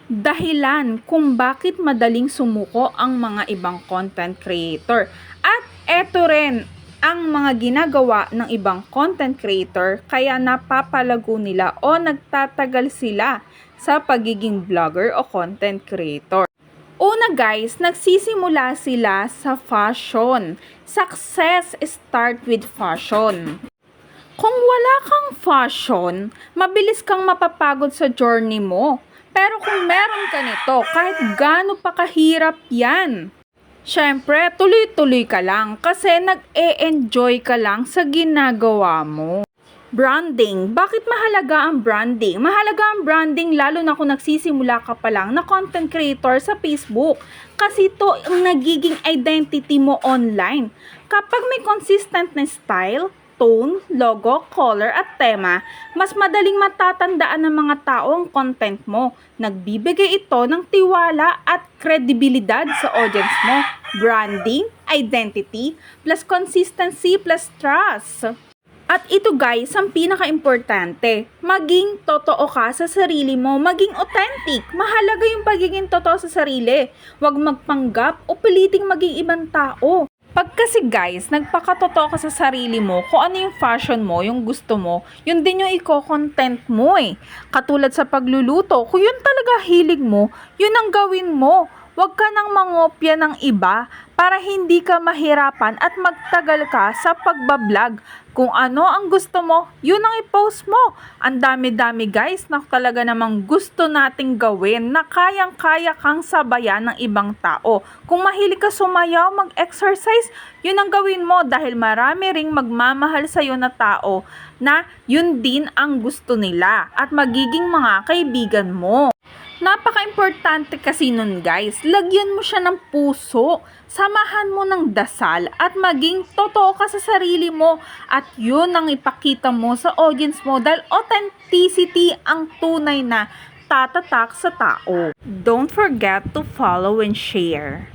dahilan kung bakit madaling sumuko ang mga ibang content creator. At eto rin ang mga ginagawa ng ibang content creator kaya napapalago nila o nagtatagal sila sa pagiging vlogger o content creator. Una guys, nagsisimula sila sa fashion. Success start with fashion. Kung wala kang fashion, mabilis kang mapapagod sa journey mo. Pero kung meron ka nito, kahit gaano pa kahirap yan, syempre, tuloy-tuloy ka lang kasi nag-e-enjoy ka lang sa ginagawa mo. Branding. Bakit mahalaga ang branding? Mahalaga ang branding lalo na kung nagsisimula ka pa lang na content creator sa Facebook. Kasi ito ang nagiging identity mo online. Kapag may consistent na style, tone, logo, color at tema, mas madaling matatandaan ng mga tao ang content mo. Nagbibigay ito ng tiwala at kredibilidad sa audience mo. Branding, identity, plus consistency, plus trust. At ito guys, ang pinaka-importante, maging totoo ka sa sarili mo, maging authentic. Mahalaga yung pagiging totoo sa sarili. Huwag magpanggap o piliting maging ibang tao. Pag kasi guys, nagpakatotoo ka sa sarili mo, kung ano yung fashion mo, yung gusto mo, yun din yung i-content mo eh. Katulad sa pagluluto, kung yun talaga hilig mo, yun ang gawin mo. Huwag ka nang mangopya ng iba para hindi ka mahirapan at magtagal ka sa pagbablog. Kung ano ang gusto mo, yun ang i-post mo. Ang dami-dami guys na talaga namang gusto nating gawin na kayang-kaya kang sabayan ng ibang tao. Kung mahilig ka sumayaw, mag-exercise, yun ang gawin mo dahil marami ring magmamahal sa'yo na tao na yun din ang gusto nila at magiging mga kaibigan mo. Napaka-importante kasi nun guys, lagyan mo siya ng puso, samahan mo ng dasal at maging totoo ka sa sarili mo at yun ang ipakita mo sa audience mo dahil authenticity ang tunay na tatatak sa tao. Don't forget to follow and share.